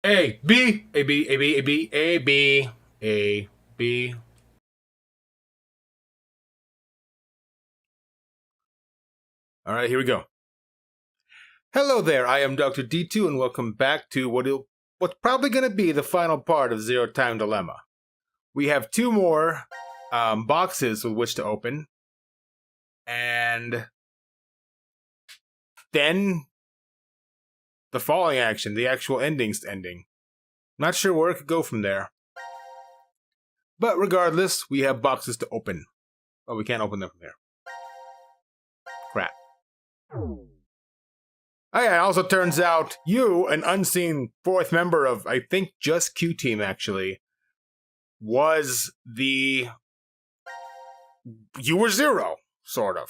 A, B, A, B, A, B, A, B, A, B, A, B. All right, here we go. Hello there, I am DoctorDtwo, and welcome back to what's probably going to be the final part of Zero Time Dilemma. We have two more boxes with which to open, and then the falling action, the actual ending. Not sure where it could go from there. But regardless, we have boxes to open. Oh, we can't open them from here. Crap. Oh yeah, it also turns out you, an unseen fourth member of, I think, just Q Team, actually, was the... You were Zero, sort of.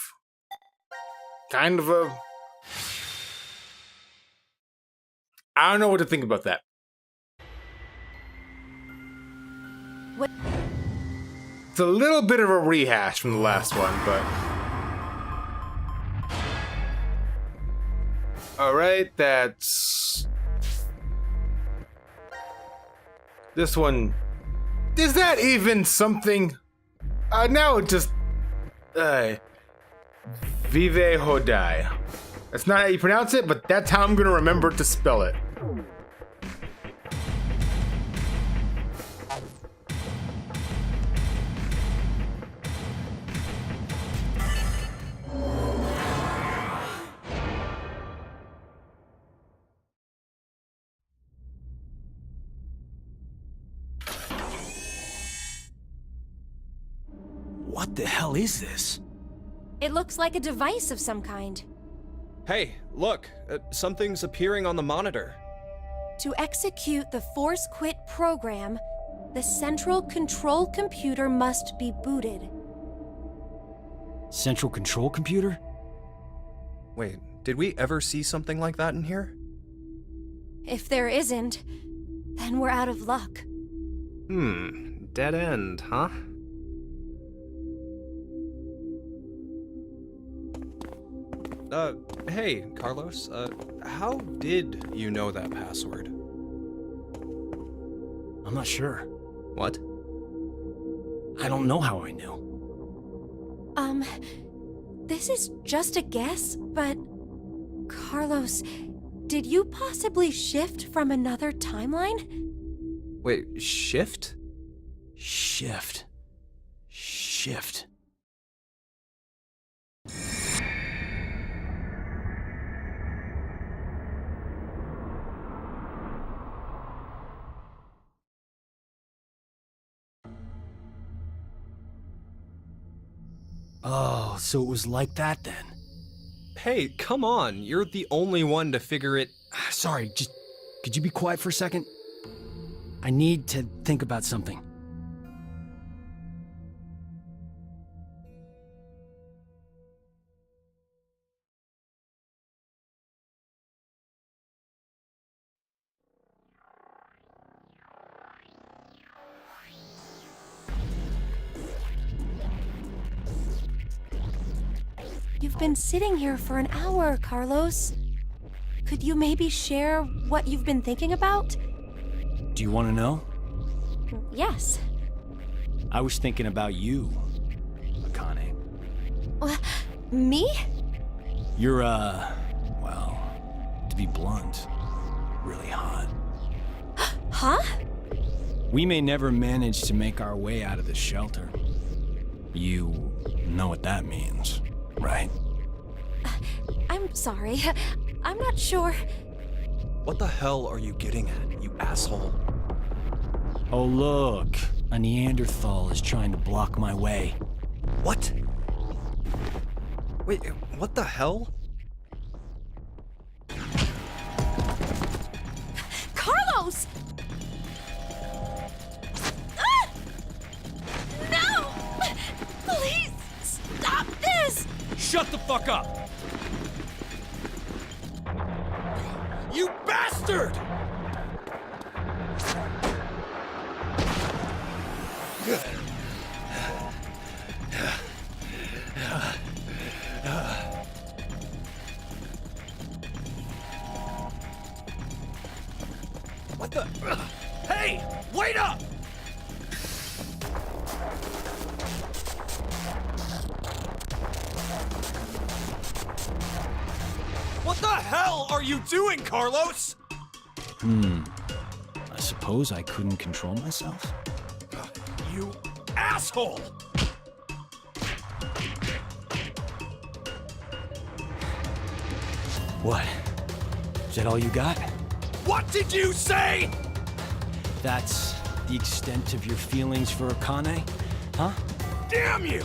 Kind of a... I don't know what to think about that. What? It's a little bit of a rehash from the last one, but... Alright, that's... This one... Is that even something? Now it just... Vive Hodai. That's not how you pronounce it, but that's how I'm gonna remember to spell it. What the hell is this? It looks like a device of some kind. Hey, look, something's appearing on the monitor. To execute the Force Quit program, the central control computer must be booted. Central control computer? Wait, did we ever see something like that in here? If there isn't, then we're out of luck. Dead end, huh? Hey, Carlos, how did you know that password? I'm not sure. What? I don't know how I knew. This is just a guess, but... Carlos, did you possibly shift from another timeline? Wait, shift? Shift. Oh, so it was like that then? Hey, come on, you're the only one to figure it... Sorry, just... Could you be quiet for a second? I need to think about something. You've been sitting here for an hour, Carlos. Could you maybe share what you've been thinking about? Do you want to know? Yes. I was thinking about you, Akane. Me? You're, well, to be blunt, really hot. Huh? We may never manage to make our way out of the shelter. You know what that means, right? I'm sorry. I'm not sure. What the hell are you getting at, you asshole? Oh look, a Neanderthal is trying to block my way. What? Wait, what the hell? Carlos! Ah! No! Please stop this! Shut the fuck up! You bastard! What the? Hey! Wait up! What the hell are you doing, Carlos? I suppose I couldn't control myself? You asshole! What? Is that all you got? What did you say? That's the extent of your feelings for Akane? Huh? Damn you!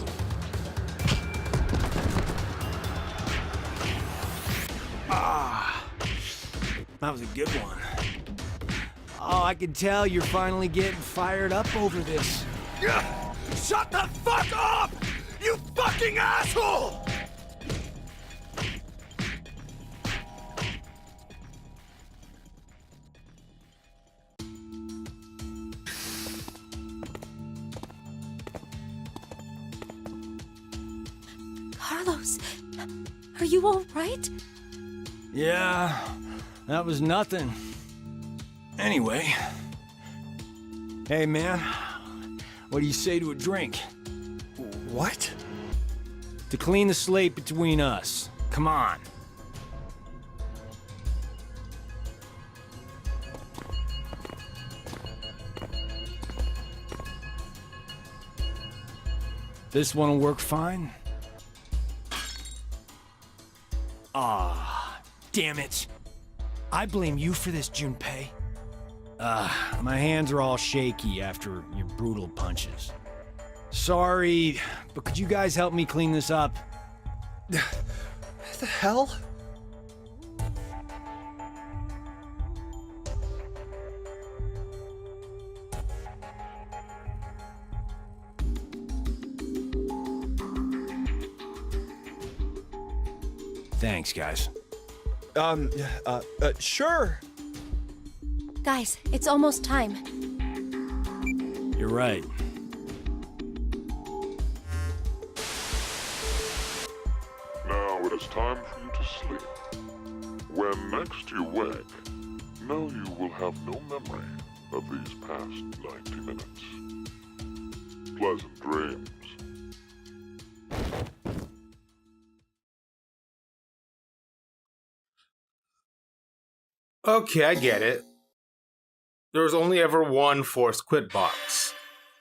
That was a good one. Oh, I can tell you're finally getting fired up over this. Shut the fuck up! You fucking asshole! Carlos, are you all right? Yeah, that was nothing. Anyway. Hey, man. What do you say to a drink? What? To clean the slate between us. Come on. This one'll work fine? Ah, damn it. I blame you for this, Junpei. My hands are all shaky after your brutal punches. Sorry, but could you guys help me clean this up? What the hell? Thanks, guys. Sure. Guys, it's almost time. You're right. Now it is time for you to sleep. When next you wake, know you will have no memory of these past 90 minutes. Pleasant dreams. Okay, I get it. There was only ever one forced quit box.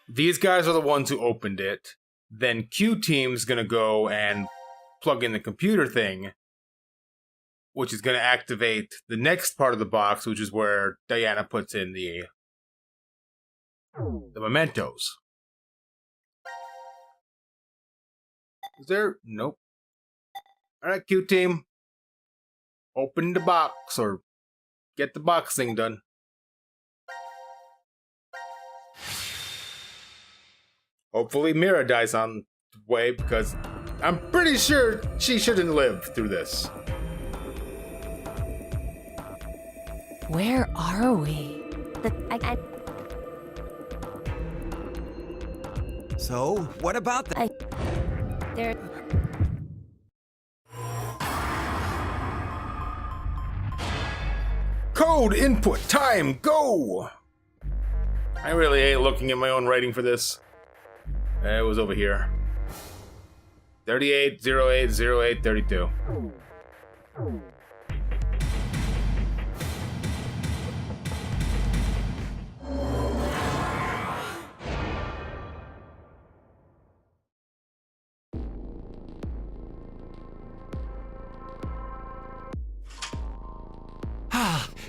These guys are the ones who opened it. Then Q Team's gonna go and plug in the computer thing, which is gonna activate the next part of the box, which is where Diana puts in the mementos. Is there? Nope. Alright, Q Team. Open the box, or get the box thing done. Hopefully Mira dies on the way, because I'm pretty sure she shouldn't live through this. Where are we? So, what about that? There. Code input time, go! I really ain't looking at my own writing for this. It was over here. 38080832.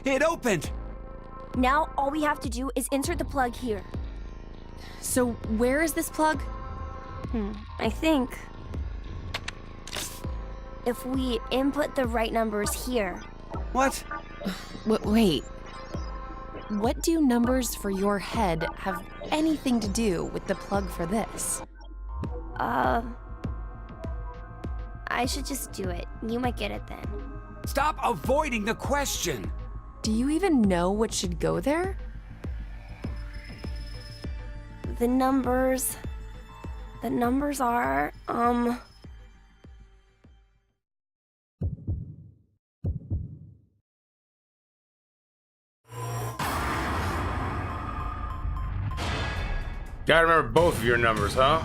It opened! Now all we have to do is insert the plug here. So, where is this plug? I think if we input the right numbers here. What? Wait. What do numbers for your head have anything to do with the plug for this? I should just do it. You might get it then. Stop avoiding the question! Do you even know what should go there? The numbers are, Gotta remember both of your numbers, huh?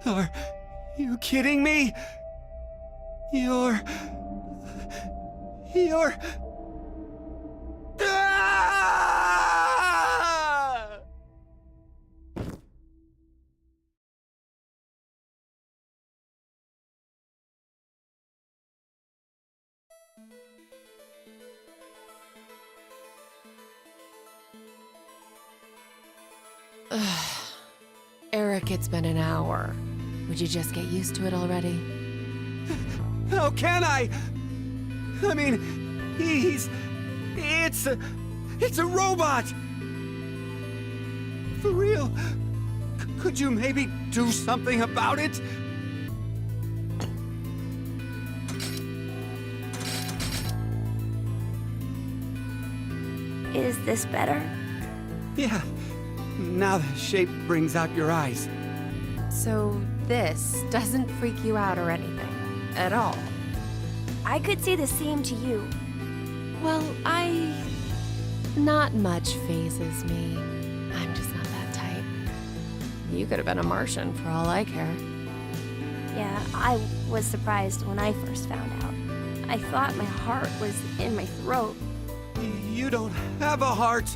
Are you kidding me? You're... Ah! Eric, it's been an hour. Would you just get used to it already? How can I? I mean, it's a robot! For real? Could you maybe do something about it? Is this better? Yeah. Now the shape brings out your eyes. So this doesn't freak you out or anything? At all? I could say the same to you. Well, not much phases me. I'm just not that type. You could have been a Martian for all I care. Yeah, I was surprised when I first found out. I thought my heart was in my throat. You don't have a heart.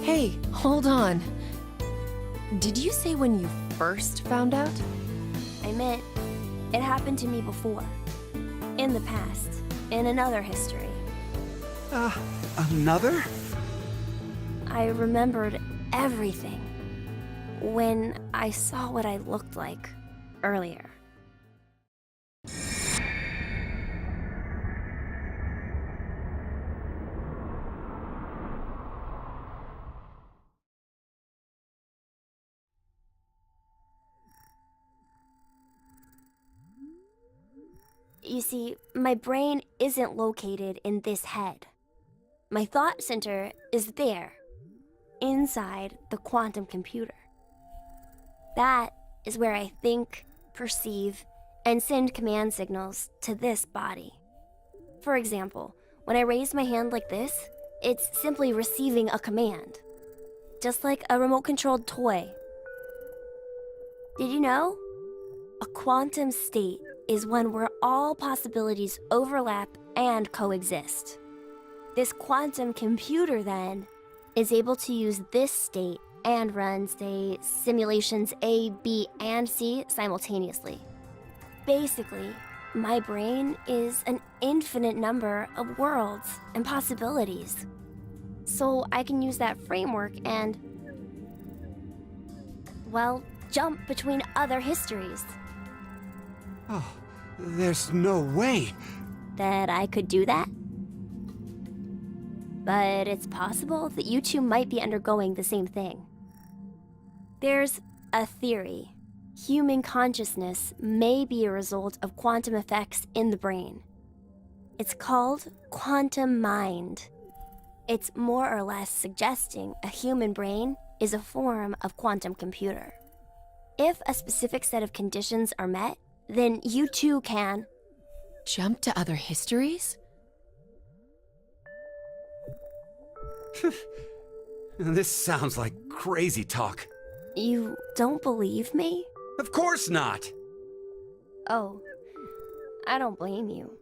Hey, hold on. Did you say when you first found out? I meant, it happened to me before. In the past. In another history. Another? I remembered everything. When I saw what I looked like earlier. You see, my brain isn't located in this head. My thought center is there, inside the quantum computer. That is where I think, perceive, and send command signals to this body. For example, when I raise my hand like this, it's simply receiving a command. Just like a remote-controlled toy. Did you know? A quantum state is one where all possibilities overlap and coexist. This quantum computer, then, is able to use this state and run, say, simulations A, B, and C simultaneously. Basically, my brain is an infinite number of worlds and possibilities. So I can use that framework and, well, jump between other histories. Oh, there's no way. That I could do that? But it's possible that you two might be undergoing the same thing. There's a theory. Human consciousness may be a result of quantum effects in the brain. It's called quantum mind. It's more or less suggesting a human brain is a form of quantum computer. If a specific set of conditions are met, then you too can... Jump to other histories? This sounds like crazy talk. You don't believe me? Of course not! Oh, I don't blame you.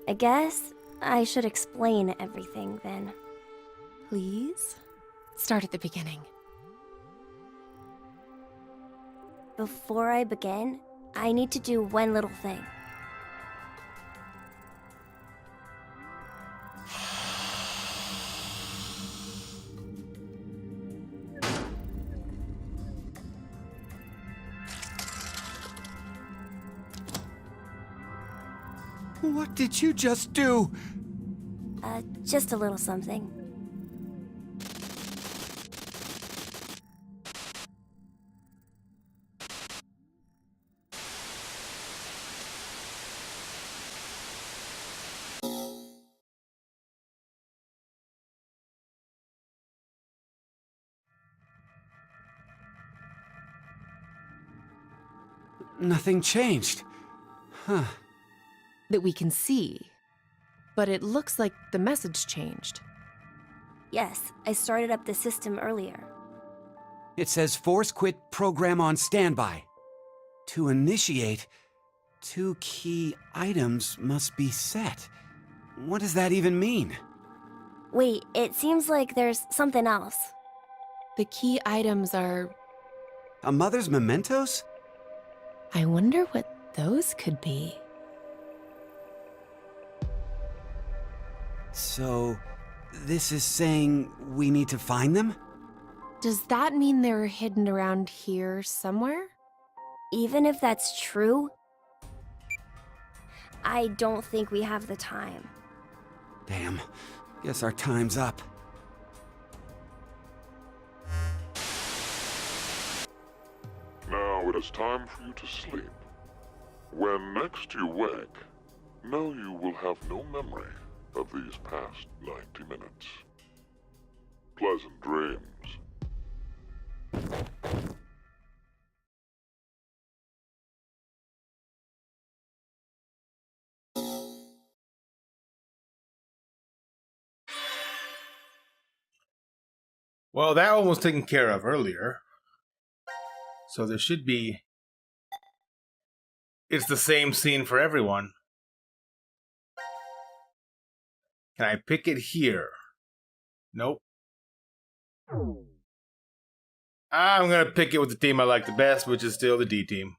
I guess I should explain everything then. Please? Start at the beginning. Before I begin, I need to do one little thing. What did you just do? Just a little something. Nothing changed. Huh. That we can see. But it looks like the message changed. Yes, I started up the system earlier. It says force quit program on standby. To initiate, 2 key items must be set. What does that even mean? Wait, it seems like there's something else. The key items are... A mother's mementos? I wonder what those could be. So, this is saying we need to find them? Does that mean they're hidden around here somewhere? Even if that's true, I don't think we have the time. Damn. Guess our time's up. Now it is time for you to sleep. When next you wake, know you will have no memory of these past 90 minutes. Pleasant dreams. Well, that one was taken care of earlier. So there should be... It's the same scene for everyone. Can I pick it here? Nope. I'm gonna pick it with the team I like the best, which is still the D team.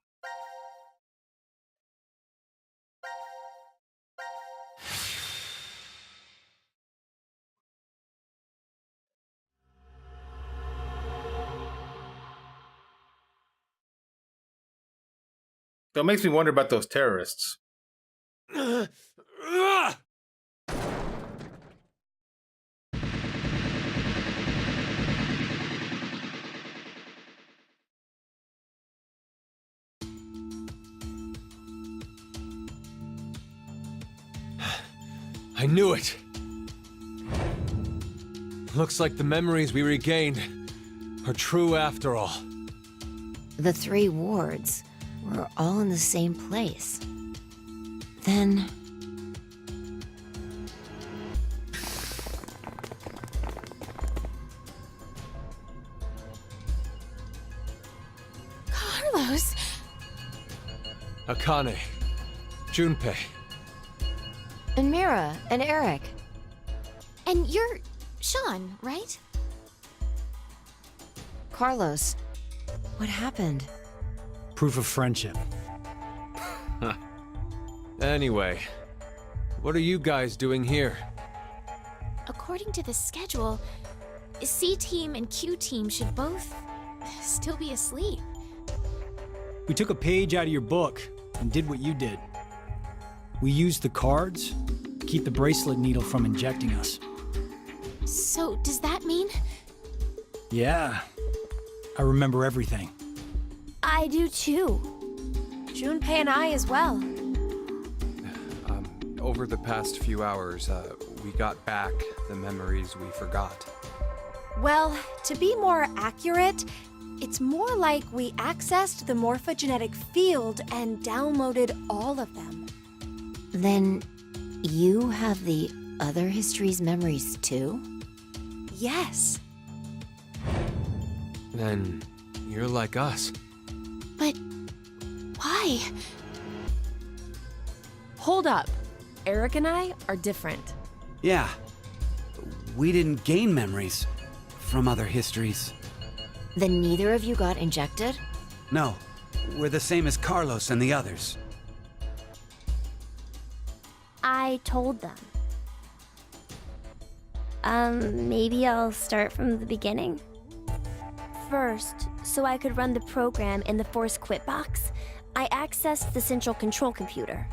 So it makes me wonder about those terrorists. I knew it! Looks like the memories we regained are true after all. The 3 wards were all in the same place. Then... Carlos! Akane. Junpei. And Mira, and Eric. And you're Sean, right? Carlos, what happened? Proof of friendship. Anyway, what are you guys doing here? According to the schedule, C team and Q team should both still be asleep. We took a page out of your book and did what you did. We used the cards to keep the bracelet needle from injecting us. So, does that mean? Yeah. I remember everything. I do too. Junpei and I as well. Over the past few hours, we got back the memories we forgot. Well, to be more accurate, it's more like we accessed the morphogenetic field and downloaded all of them. Then, you have the other history's memories too? Yes. Then you're like us. But why? Hold up. Eric and I are different. Yeah. We didn't gain memories from other histories. Then neither of you got injected? No. We're the same as Carlos and the others. I told them. Maybe I'll start from the beginning? First, so I could run the program in the Force Quit box, I accessed the central control computer.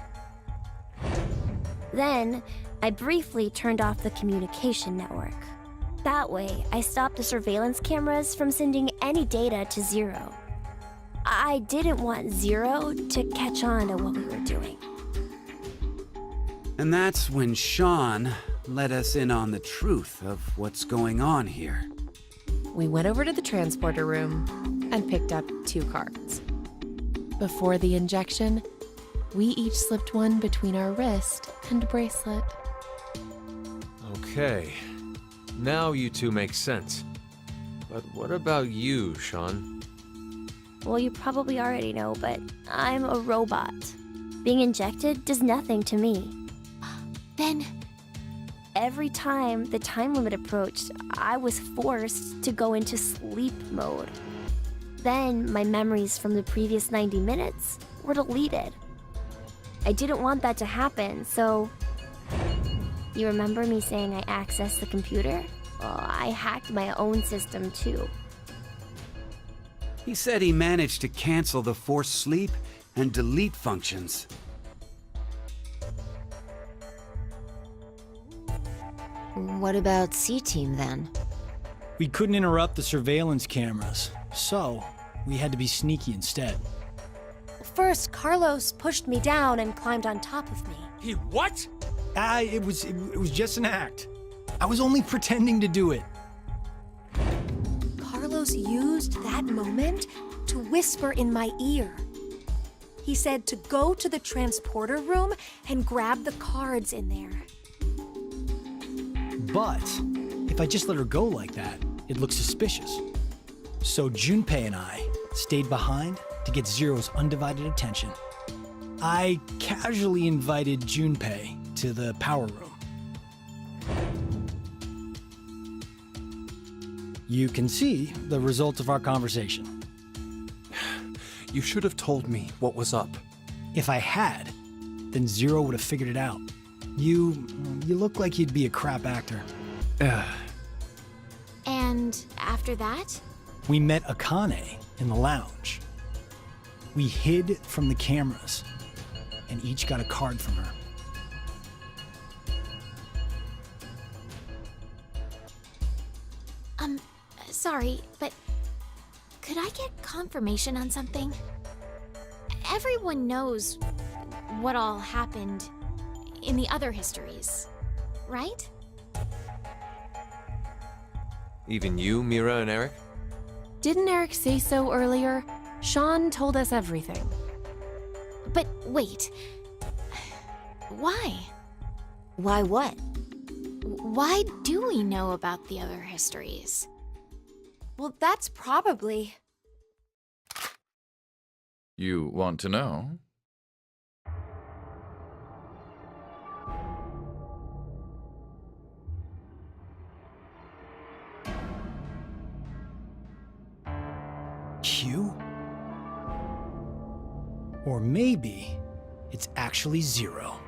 Then, I briefly turned off the communication network. That way, I stopped the surveillance cameras from sending any data to Zero. I didn't want Zero to catch on to what we were doing. And that's when Sean let us in on the truth of what's going on here. We went over to the transporter room and picked up 2 cards. before the injection, we each slipped one between our wrist and bracelet. Okay. Now you two make sense. But what about you, Sean? Well, you probably already know, but I'm a robot. Being injected does nothing to me. Then, Every time the time limit approached, I was forced to go into sleep mode. Then my memories from the previous 90 minutes were deleted. I didn't want that to happen, so... You remember me saying I accessed the computer? Well, I hacked my own system too. He said he managed to cancel the forced sleep and delete functions. What about C-Team then? We couldn't interrupt the surveillance cameras, so we had to be sneaky instead. First, Carlos pushed me down and climbed on top of me. He what? It was just an act. I was only pretending to do it. Carlos used that moment to whisper in my ear. He said to go to the transporter room and grab the cards in there. But if I just let her go like that, it looks suspicious. So Junpei and I stayed behind to get Zero's undivided attention. I casually invited Junpei to the power room. You can see the results of our conversation. You should have told me what was up. If I had, then Zero would have figured it out. You look like you'd be a crap actor. and after that? We met Akane in the lounge. We hid from the cameras and each got a card from her. Sorry, but could I get confirmation on something? Everyone knows what all happened in the other histories, right? Even you, Mira and Eric? Didn't Eric say so earlier? Sean told us everything. But wait. Why? Why what? Why do we know about the other histories? Well, that's probably... You want to know? Q? Or maybe it's actually Zero.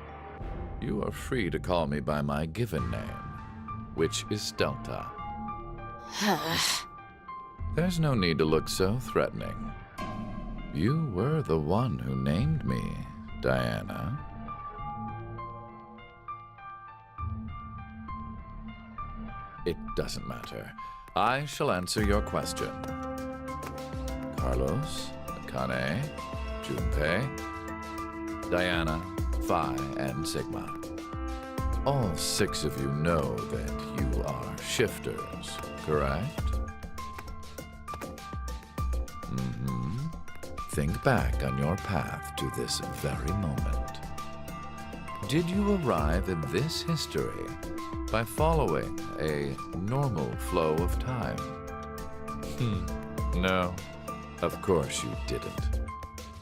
You are free to call me by my given name, which is Delta. There's no need to look so threatening. You were the one who named me, Diana. It doesn't matter. I shall answer your question. Carlos, Akane, Junpei, Diana, Phi, and Sigma. All 6 of you know that you are shifters, correct? Think back on your path to this very moment. Did you arrive in this history by following a normal flow of time? No, of course you didn't.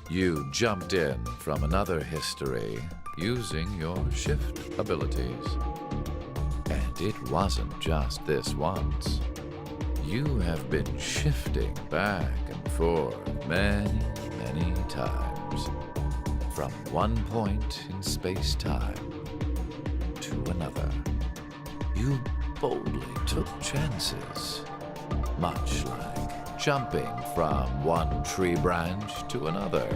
You jumped in from another history using your shift abilities. And it wasn't just this once. You have been shifting back and forth many times, from one point in space-time to another. You boldly took chances, much like jumping from one tree branch to another.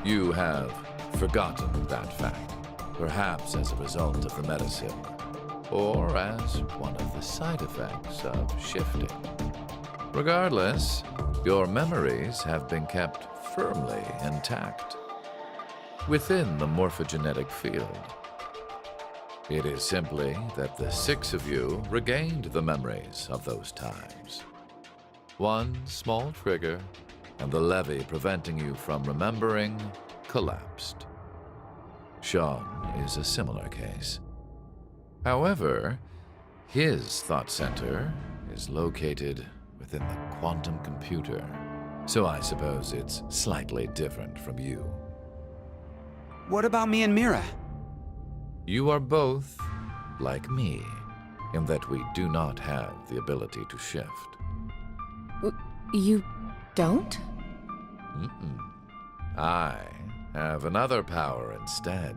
You have forgotten that fact, perhaps as a result of the medicine, or as one of the side effects of shifting. Regardless, your memories have been kept firmly intact within the morphogenetic field. It is simply that the 6 of you regained the memories of those times. One small trigger, and the levee preventing you from remembering collapsed. Sean is a similar case. However, his thought center is located within the quantum computer, so I suppose it's slightly different from you. What about me and Mira? You are both like me, in that we do not have the ability to shift. You don't? Mm-mm. I have another power instead.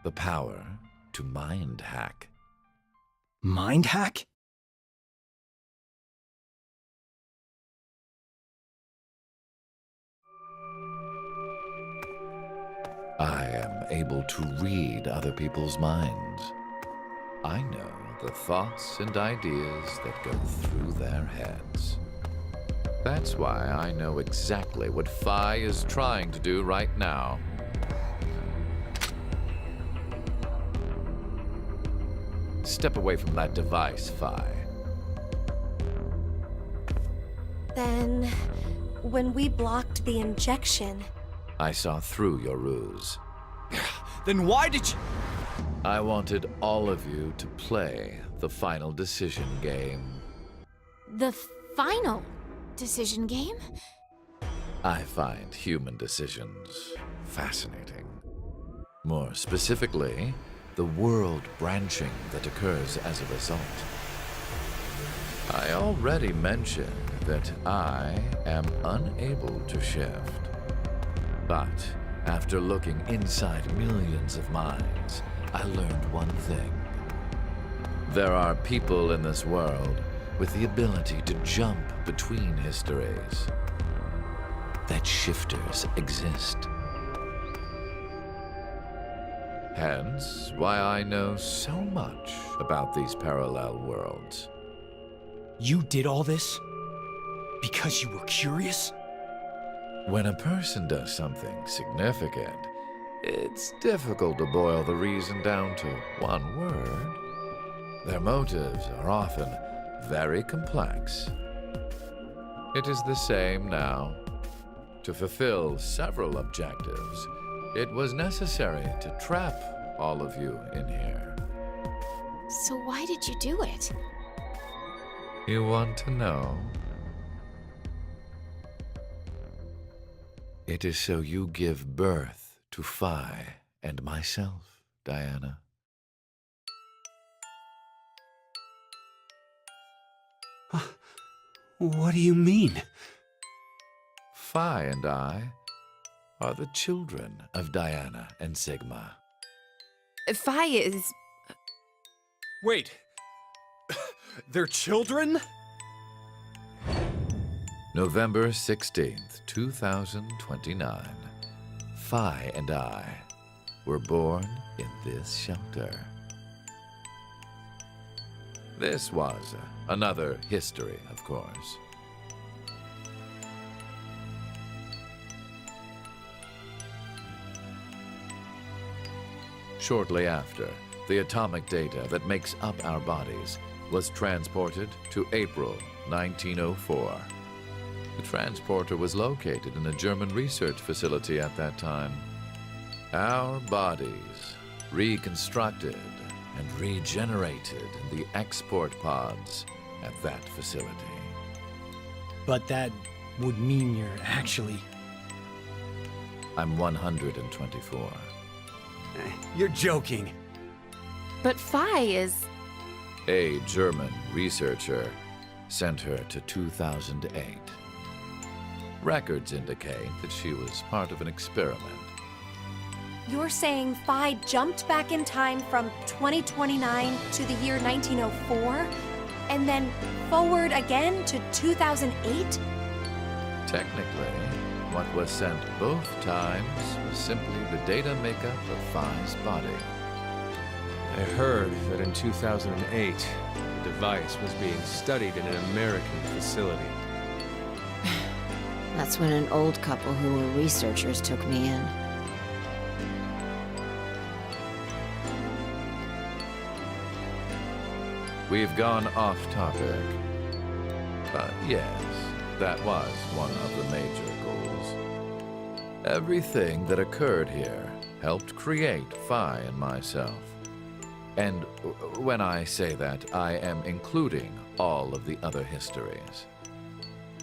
The power to mind hack. Mind hack? I am able to read other people's minds. I know the thoughts and ideas that go through their heads. That's why I know exactly what Phi is trying to do right now. Step away from that device, Phi. Then, when we blocked the injection, I saw through your ruse. Then why did you... I wanted all of you to play the final decision game. The final decision game? I find human decisions fascinating. More specifically, the world branching that occurs as a result. I already mentioned that I am unable to shift. But after looking inside millions of minds, I learned one thing. There are people in this world with the ability to jump between histories. That shifters exist. Hence, why I know so much about these parallel worlds. You did all this? Because you were curious? When a person does something significant, it's difficult to boil the reason down to one word. Their motives are often very complex. It is the same now. To fulfill several objectives, it was necessary to trap all of you in here. So why did you do it? You want to know? It is so you give birth to Phi and myself, Diana. What do you mean? Phi and I are the children of Diana and Sigma. Phi is... Wait. They're children? November 16th, 2029. Phi and I were born in this shelter. This was another history, of course. Shortly after, the atomic data that makes up our bodies was transported to April 1904. The transporter was located in a German research facility at that time. Our bodies reconstructed and regenerated in the export pods at that facility. But that would mean you're actually... I'm 124. You're joking. But Phi is... A German researcher sent her to 2008. Records indicate that she was part of an experiment. you're saying Phi jumped back in time from 2029 to the year 1904? And then forward again to 2008? Technically, what was sent both times was simply the data makeup of Phi's body. I heard that in 2008, the device was being studied in an American facility. That's when an old couple who were researchers took me in. We've gone off topic. But yes, That was one of the major goals. Everything that occurred here helped create Phi and myself. And when I say that, I am including all of the other histories.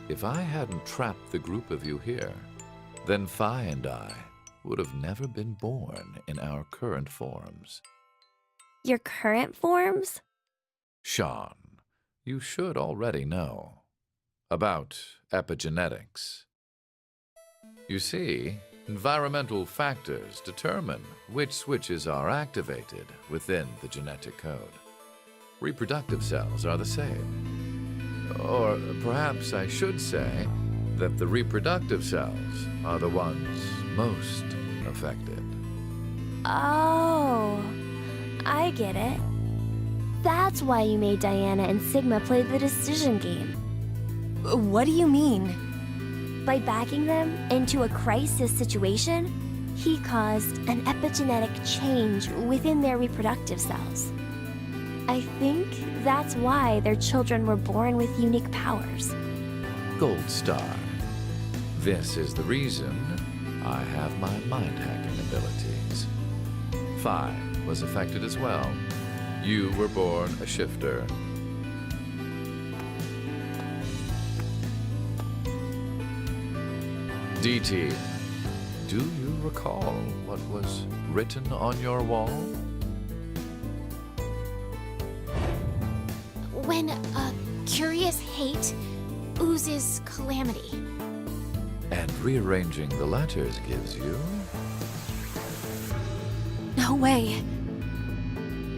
If I hadn't trapped the group of you here, then Phi and I would have never been born in our current forms. Your current forms? Sean, you should already know about epigenetics. You see, environmental factors determine which switches are activated within the genetic code. Reproductive cells are the same. Or perhaps I should say that the reproductive cells are the ones most affected. Oh, I get it. That's why you made Diana and Sigma play the decision game. What do you mean? By backing them into a crisis situation, he caused an epigenetic change within their reproductive cells. I think that's why their children were born with unique powers. Gold Star. This is the reason I have my mind-hacking abilities. Phi was affected as well. You were born a shifter. DT, do you recall what was written on your wall? When a curious hate oozes calamity. And rearranging the letters gives you... No way.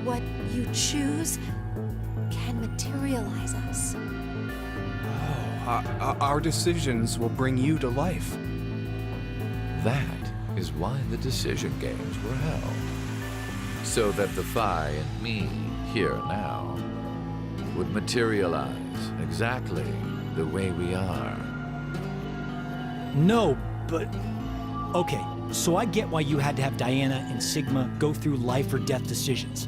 What you choose can materialize us. Oh, our decisions will bring you to life. That is why the decision games were held. So that the Phi and me, here now, would materialize exactly the way we are. No, but... Okay, so I get why you had to have Diana and Sigma go through life or death decisions.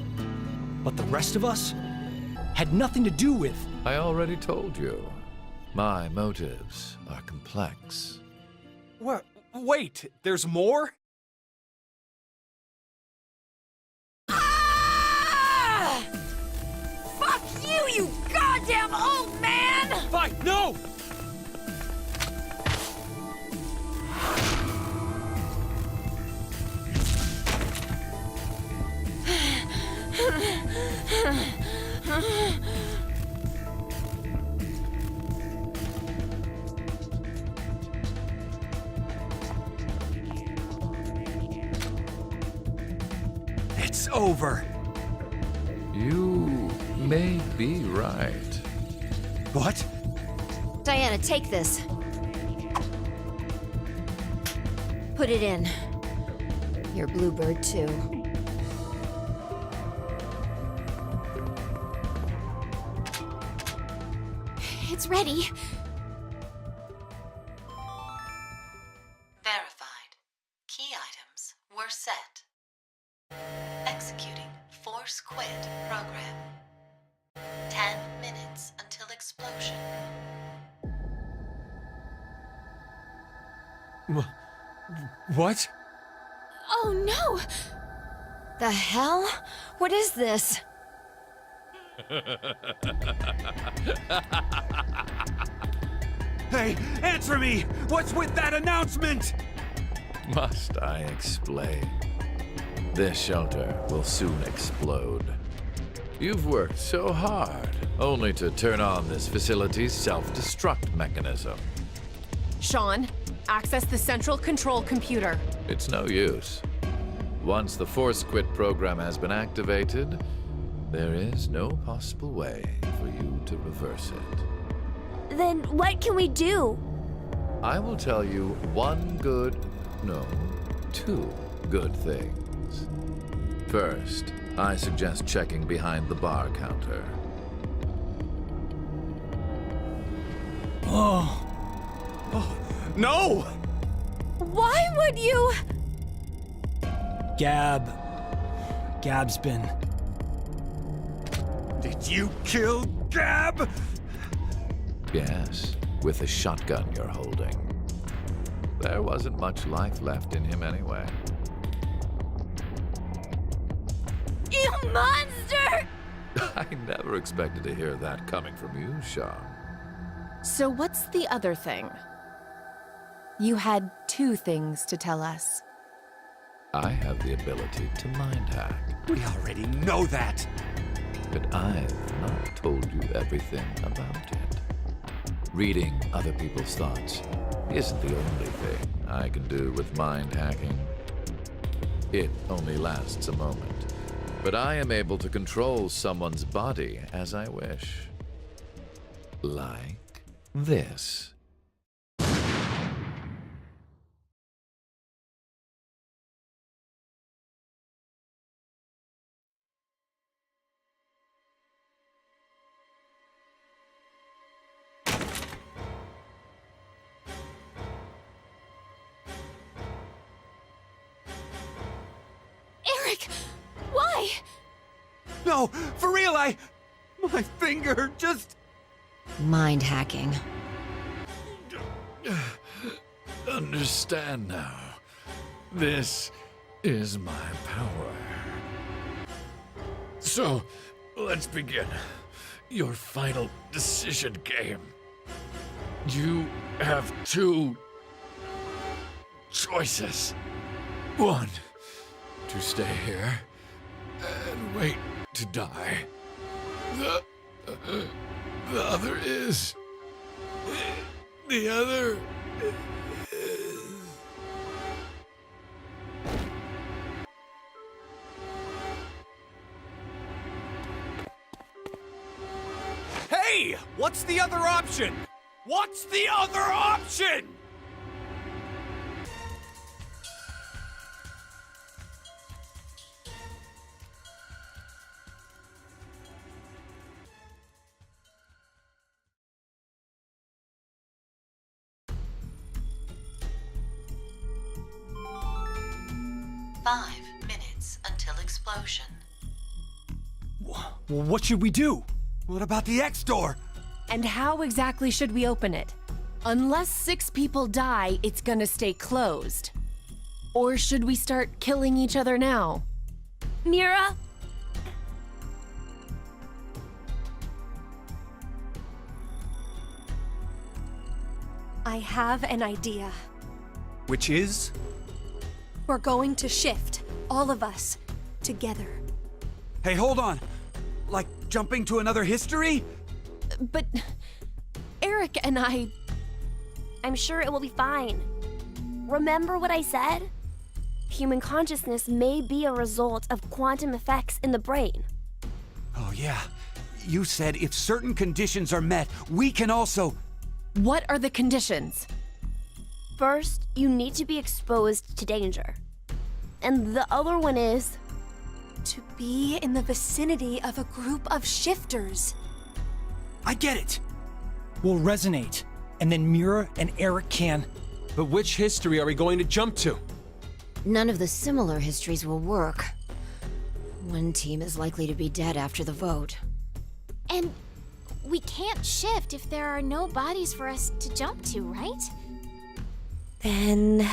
But the rest of us had nothing to do with... I already told you. My motives are complex. What? Wait, there's more? Ah! Fuck you, you goddamn old man! Fine, no! It's over. You may be right. What? Diana, take this. Put it in. Your bluebird, too. It's ready. Verified. Key items were set. Executing Force Quit program. 10 minutes until explosion. What? Oh no! The hell? What is this? Hey, answer me! What's with that announcement? Must I explain? This shelter will soon explode. You've worked so hard, only to turn on this facility's self-destruct mechanism. Sean, access the central control computer. It's no use. Once the Force Quit program has been activated, there is no possible way for you to reverse it. Then what can we do? I will tell you two good things. First, I suggest checking behind the bar counter. Oh, no! Why would you? Gab's been... Did you kill Gab? Yes, with the shotgun you're holding. There wasn't much life left in him anyway. You monster! I never expected to hear that coming from you, Sean. So what's the other thing? You had 2 things to tell us. I have the ability to mind hack. We already know that. But I've not told you everything about it. Reading other people's thoughts isn't the only thing I can do with mind hacking. It only lasts a moment, but I am able to control someone's body as I wish. Like this. Eric! Why? No, for real, my finger just... Mind hacking. Understand now. This is my power. So, let's begin. Your final decision game. You have 2 choices. 1, to stay here and wait to die. The other is... The other is... Hey! What's the other option? What's the other option? Five minutes until explosion. Well, what should we do? What about the X door? And how exactly should we open it? Unless 6 people die, it's gonna stay closed. Or should we start killing each other now? Mira? I have an idea. Which is? We're going to shift, all of us, together. Hey, hold on. Like jumping to another history? But Eric and I'm sure it will be fine. Remember what I said? Human consciousness may be a result of quantum effects in the brain. Oh, yeah. You said if certain conditions are met, we can also... What are the conditions? First, you need to be exposed to danger. And the other one is... To be in the vicinity of a group of shifters. I get it. We'll resonate, and then Mira and Eric can... But which history are we going to jump to? None of the similar histories will work. One team is likely to be dead after the vote. And we can't shift if there are no bodies for us to jump to, right? Then...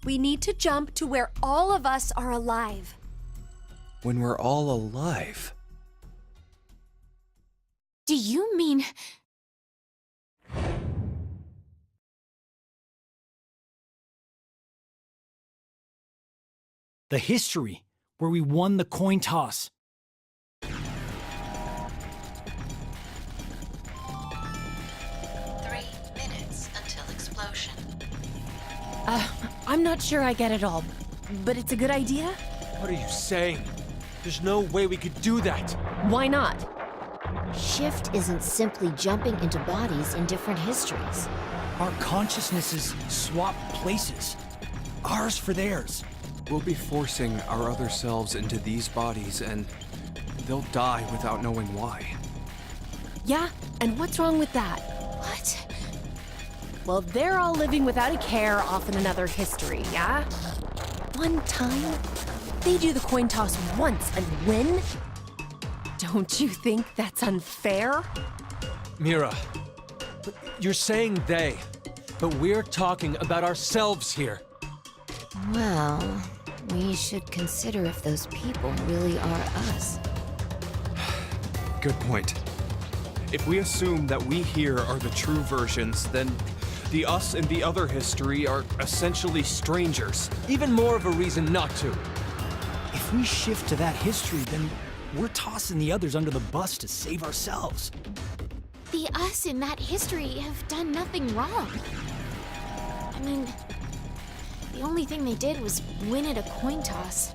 we need to jump to where all of us are alive. When we're all alive? Do you mean... The history, where we won the coin toss. 3 minutes until explosion. I'm not sure I get it all, but it's a good idea? What are you saying? There's no way we could do that. Why not? Shift isn't simply jumping into bodies in different histories. Our consciousnesses swap places. Ours for theirs. We'll be forcing our other selves into these bodies, and they'll die without knowing why. Yeah, and what's wrong with that? What? Well, they're all living without a care off in another history, yeah? One time, they do the coin toss once and win? Don't you think that's unfair? Mira, You're saying they, but we're talking about ourselves here. Well, we should consider if those people really are us. Good point. If we assume that we here are the true versions, then the us in the other history are essentially strangers. Even more of a reason not to. If we shift to that history, then we're tossing the others under the bus to save ourselves. The us in that history have done nothing wrong. I mean, the only thing they did was win at a coin toss.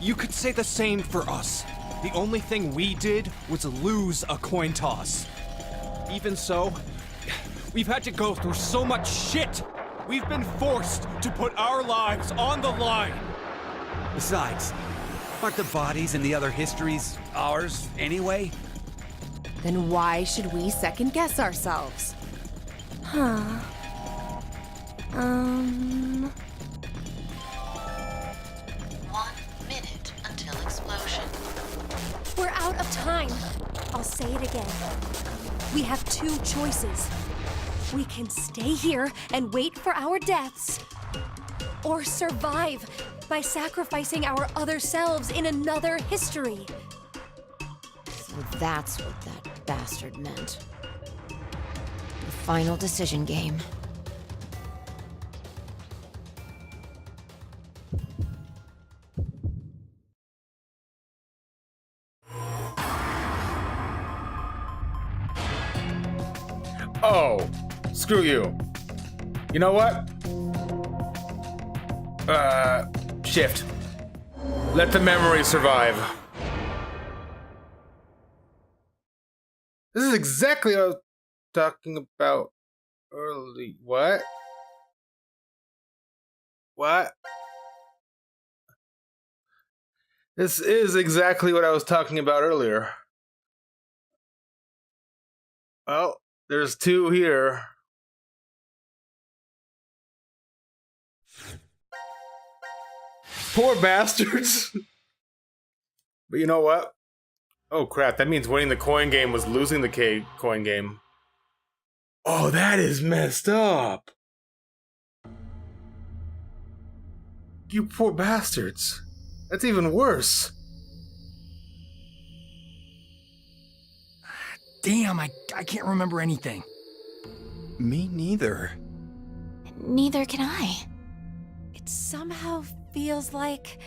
You could say the same for us. The only thing we did was lose a coin toss. Even so, we've had to go through so much shit. We've been forced to put our lives on the line. Besides, aren't the bodies in the other histories ours anyway? Then why should we second guess ourselves? Huh. 1 minute until explosion. We're out of time. I'll say it again. We have two choices. We can stay here and wait for our deaths, or survive by sacrificing our other selves in another history. So that's what that bastard meant. The final decision game. Oh, screw you. You know what? Shift. Let the memory survive. This is exactly what I was talking about early. What? What? This is exactly what I was talking about earlier. Well, there's two here. Poor bastards. But you know what? Oh crap, that means winning the coin game was losing the coin game. Oh, that is messed up. You poor bastards. That's even worse. Damn, I can't remember anything. Me neither. Neither can I. It somehow feels like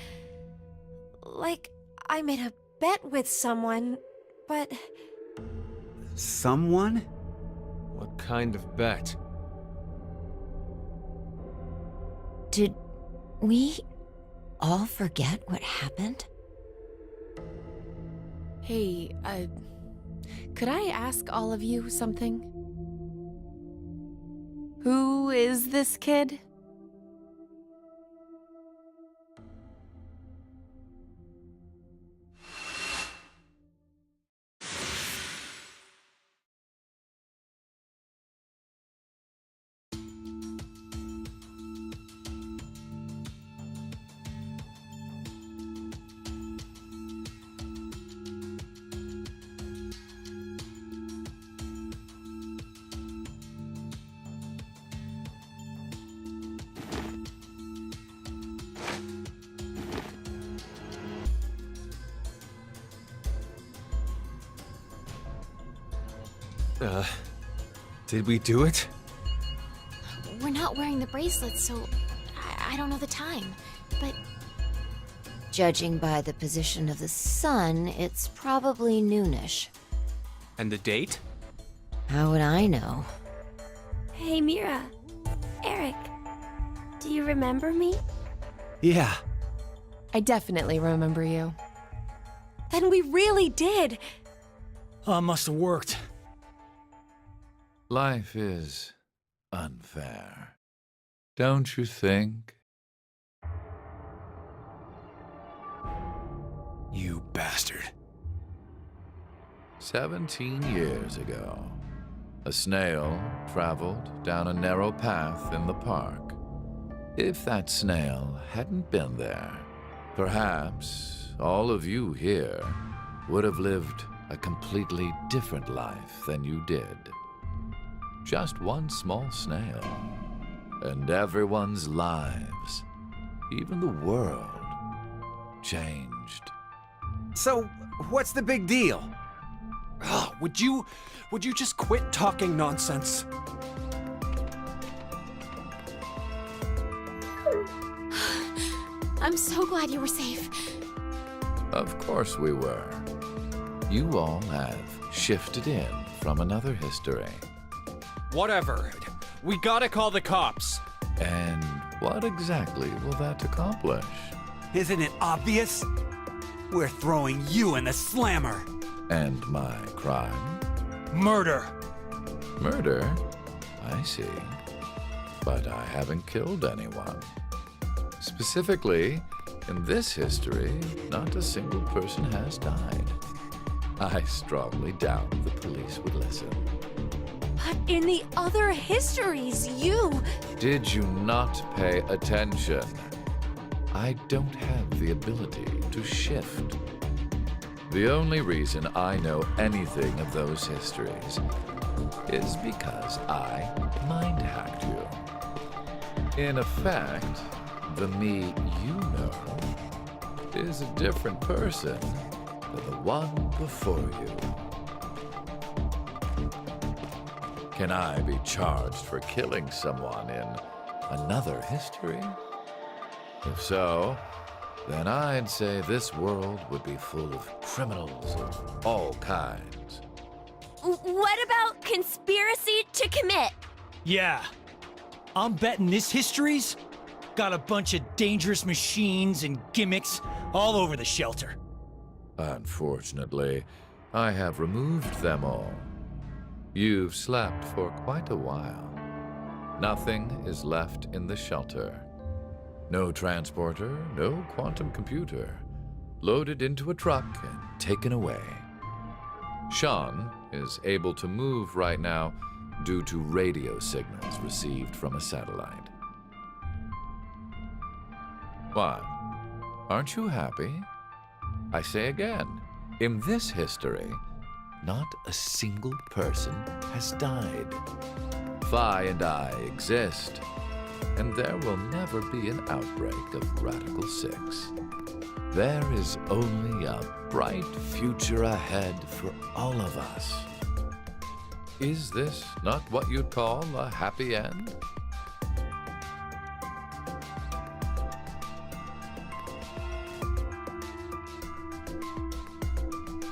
I'm in a bet with someone, but... Someone? What kind of bet? Did we all forget what happened? Hey, could I ask all of you something? Who is this kid? Did we do it? We're not wearing the bracelets, so I don't know the time. But Judging by the position of the sun, it's probably noonish. And the date? How would I know? Hey, Mira. Eric. Do you remember me? Yeah. I definitely remember you. Then we really did. Oh, must have worked. Life is unfair. Don't you think? You bastard. 17 years ago, a snail traveled down a narrow path in the park. If that snail hadn't been there, perhaps all of you here would have lived a completely different life than you did. just one small snail. And everyone's lives, even the world, changed. So, what's the big deal? Oh, would you just quit talking nonsense? I'm so glad you were safe. Of course we were. You all have shifted in from another history. Whatever. We gotta call the cops. And what exactly will that accomplish? Isn't it obvious? We're throwing you in the slammer. And my crime? Murder. Murder? I see. But I haven't killed anyone. Specifically, in this history, not a single person has died. I strongly doubt the police would listen. But in the other histories, you... Did you not pay attention? I don't have the ability to shift. The only reason I know anything of those histories is because I mind-hacked you. In effect, the me you know is a different person than the one before you. Can I be charged for killing someone in another history? If so, then I'd say this world would be full of criminals of all kinds. What about conspiracy to commit? Yeah. I'm betting this history's got a bunch of dangerous machines and gimmicks all over the shelter. Unfortunately, I have removed them all. You've slept for quite a while. Nothing is left in the shelter. No transporter, no quantum computer. Loaded into a truck and taken away. Sean is able to move right now due to radio signals received from a satellite. What? Aren't you happy? I say again, in this history, not a single person has died. Phi and I exist, and there will never be an outbreak of Radical 6. There is only a bright future ahead for all of us. Is this not what you'd call a happy end?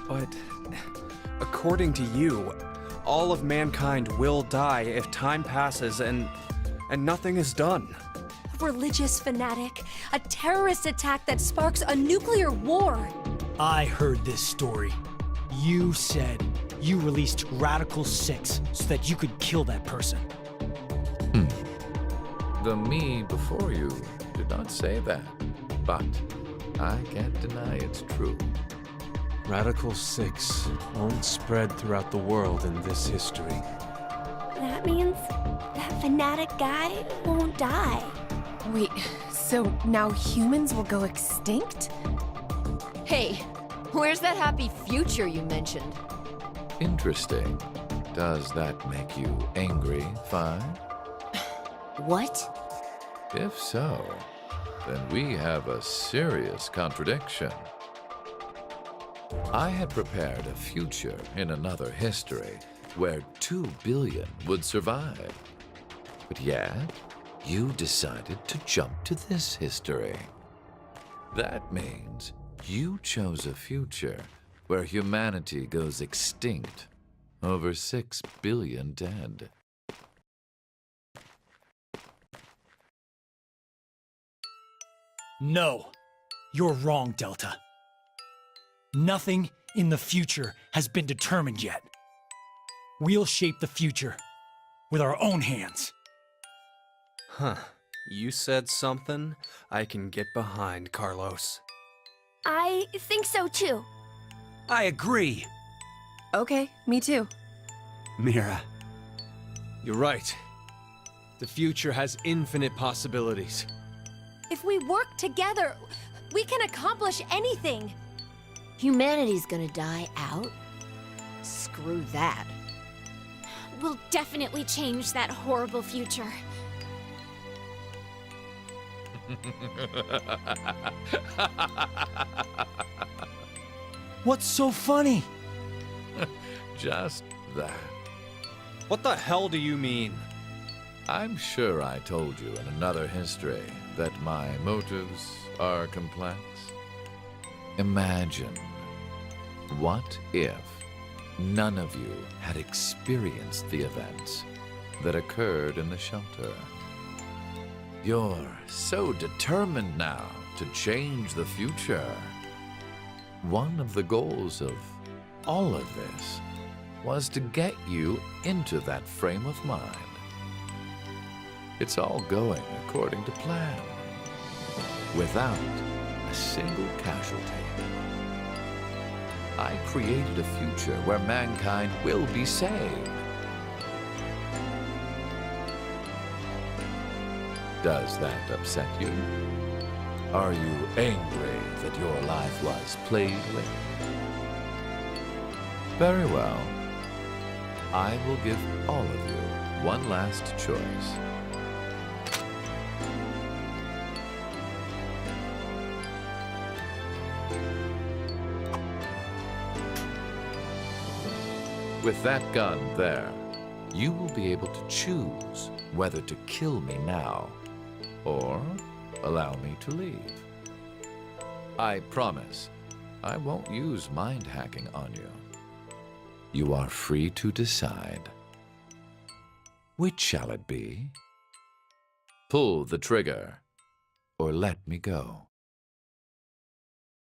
But according to you, all of mankind will die if time passes and nothing is done. A religious fanatic, a terrorist attack that sparks a nuclear war. I heard this story. You said you released Radical 6 so that you could kill that person. The me before you did not say that, but I can't deny it's true. Radical 6 won't spread throughout the world in this history. That means that fanatic guy won't die. Wait, so now humans will go extinct? Hey, where's that happy future you mentioned? Interesting. Does that make you angry, Phi? What? If so, then we have a serious contradiction. I had prepared a future in another history where 2 billion would survive. But yet, you decided to jump to this history. That means you chose a future where humanity goes extinct, over 6 billion dead. No, you're wrong, Delta. Nothing in the future has been determined yet. We'll shape the future with our own hands. Huh. You said something I can get behind, Carlos. I think so too. I agree. Okay, me too. Mira. You're right. The future has infinite possibilities. If we work together, we can accomplish anything. Humanity's gonna die out? Screw that. will definitely change that horrible future. What's so funny? Just that. What the hell do you mean? I'm sure I told you in another history that my motives are complex. Imagine, what if none of you had experienced the events that occurred in the shelter? You're so determined now to change the future. One of the goals of all of this was to get you into that frame of mind. It's all going according to plan, without a single casualty. I created a future where mankind will be saved. Does that upset you? Are you angry that your life was played with? Very well. I will give all of you one last choice. With that gun there, you will be able to choose whether to kill me now or allow me to leave. I promise I won't use mind hacking on you. You are free to decide. Which shall it be? Pull the trigger or let me go.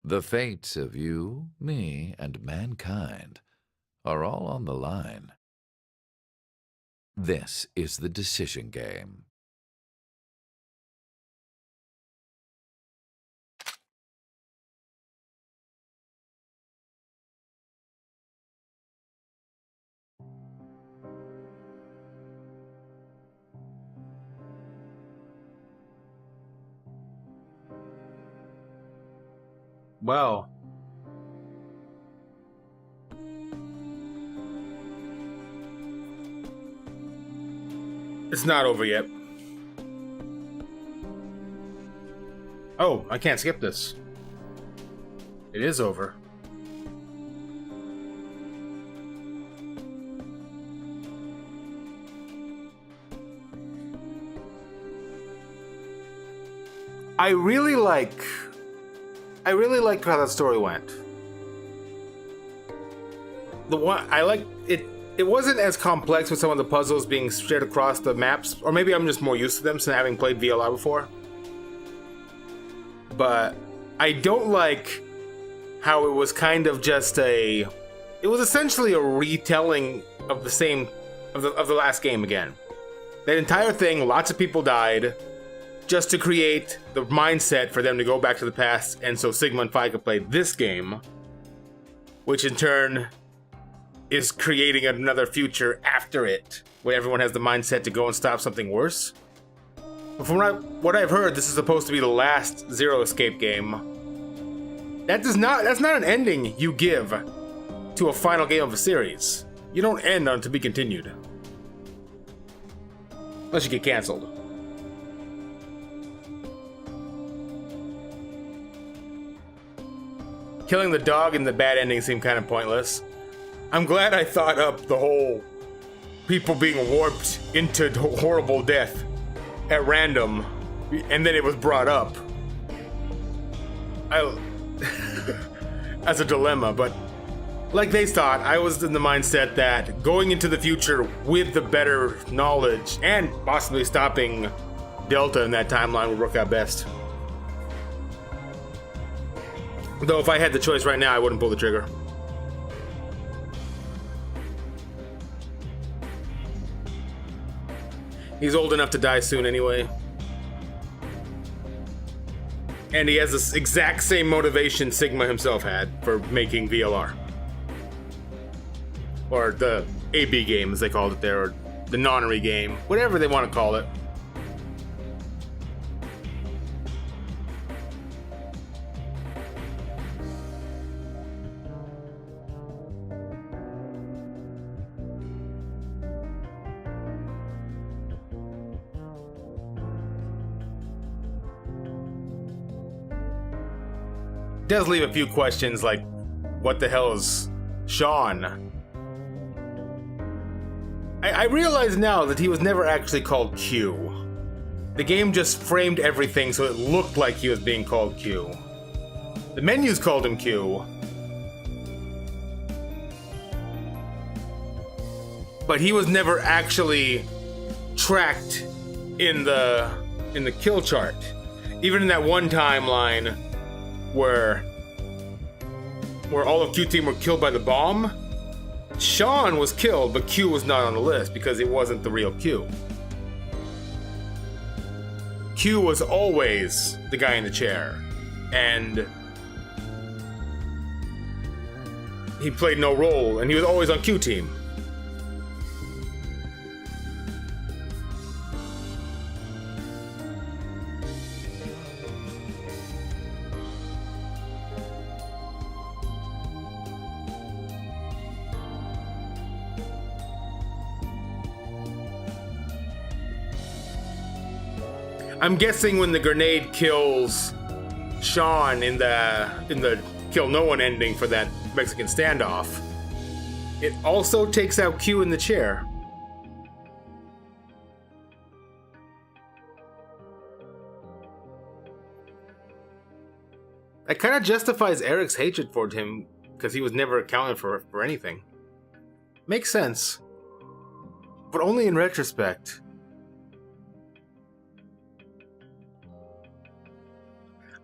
The fates of you, me, and mankind are all on the line. This is the decision game. Well. It's not over yet. Oh, I can't skip this. It is over. I really liked how that story went. The one I liked it. It wasn't as complex with some of the puzzles being shared across the maps, or maybe I'm just more used to them since having played VLR before. But I don't like how it was kind of just it was essentially a retelling of the last game again. That entire thing, lots of people died, just to create the mindset for them to go back to the past, and so Sigma and Phi could play this game, which in turn is creating another future after it, where everyone has the mindset to go and stop something worse. But from what I've heard, this is supposed to be the last Zero Escape game. That's not an ending you give to a final game of a series. You don't end on to be continued. Unless you get canceled. Killing the dog in the bad ending seemed kind of pointless. I'm glad I thought up the whole people being warped into horrible death at random, and then it was brought up as a dilemma, but like they thought, I was in the mindset that going into the future with the better knowledge and possibly stopping Delta in that timeline would work out best. Though if I had the choice right now, I wouldn't pull the trigger. He's old enough to die soon anyway. And he has this exact same motivation Sigma himself had for making VLR. Or the AB game, as they called it there, or the nonary game, whatever they want to call it. does leave a few questions like, what the hell is Sean? I realize now that he was never actually called Q. The game just framed everything so it looked like he was being called Q. The menus called him Q. But he was never actually tracked in the kill chart. Even in that one timeline where all of Q team were killed by the bomb, Sean was killed, but Q was not on the list because it wasn't the real Q. Q was always the guy in the chair, and he played no role, and he was always on Q team. I'm guessing when the grenade kills Sean in the kill no one ending for that Mexican standoff, it also takes out Q in the chair. That kind of justifies Eric's hatred toward him because he was never accounted for anything. Makes sense, but only in retrospect.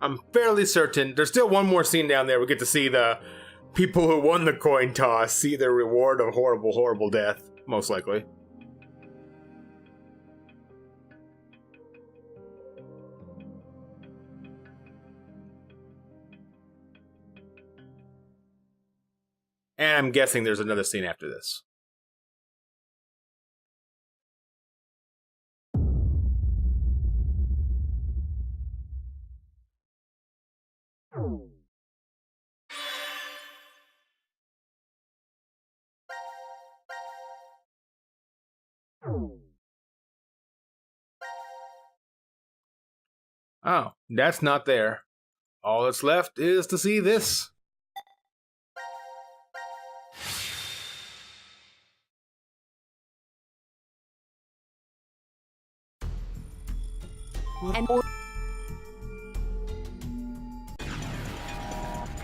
I'm fairly certain there's still one more scene down there. We get to see the people who won the coin toss see their reward of horrible, horrible death, most likely. And I'm guessing there's another scene after this. Oh, that's not there. All that's left is to see this.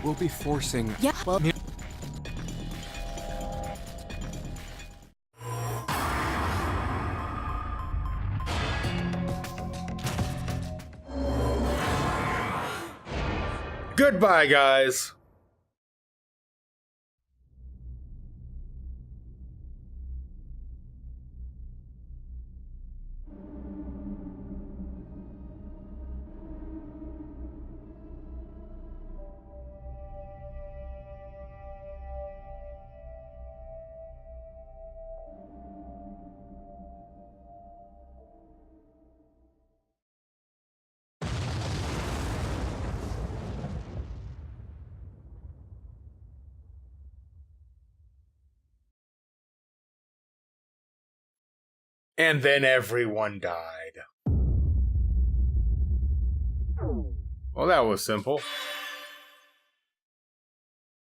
We'll be forcing... Yeah, well... Goodbye, guys. And then everyone died. Well, that was simple.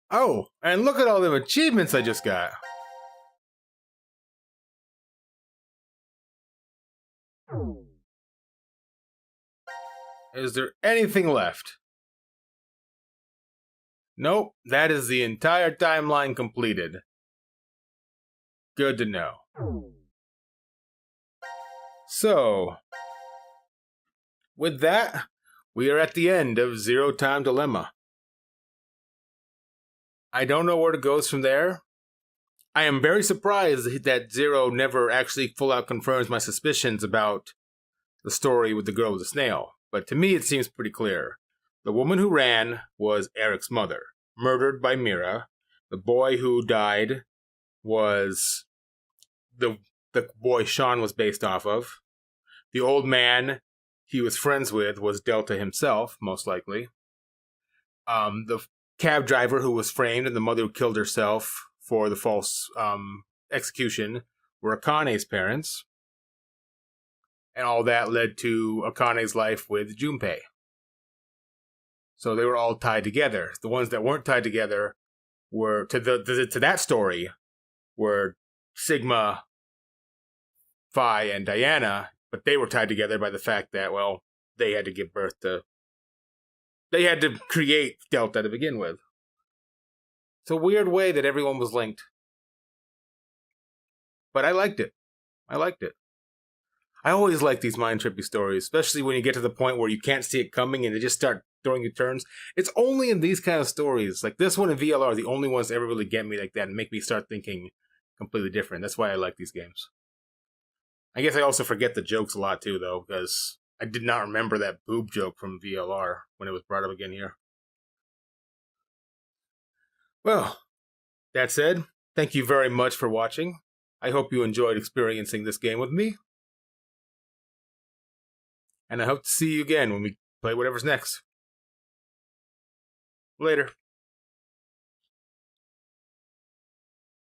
Oh, and look at all the achievements I just got. Is there anything left? Nope, that is the entire timeline completed. Good to know. So, with that, we are at the end of Zero Time Dilemma. I don't know where it goes from there. I am very surprised that Zero never actually full out confirms my suspicions about the story with the girl with the snail. But to me, it seems pretty clear. The woman who ran was Eric's mother, murdered by Mira. The boy who died was the boy Sean was based off of. The old man he was friends with was Delta himself, most likely. The cab driver who was framed and the mother who killed herself for the false execution were Akane's parents. And all that led to Akane's life with Junpei. So they were all tied together. The ones that weren't tied together were to that story were Sigma, Phi, and Diana, but they were tied together by the fact that, well, they had to give birth to... They had to create Delta to begin with. It's a weird way that everyone was linked. But I liked it. I liked it. I always like these mind trippy stories, especially when you get to the point where you can't see it coming and they just start throwing you turns. It's only in these kind of stories, like this one and VLR, are the only ones that ever really get me like that and make me start thinking completely different. That's why I like these games. I guess I also forget the jokes a lot too, though, because I did not remember that boob joke from VLR when it was brought up again here. Well, that said, thank you very much for watching. I hope you enjoyed experiencing this game with me. And I hope to see you again when we play whatever's next. Later.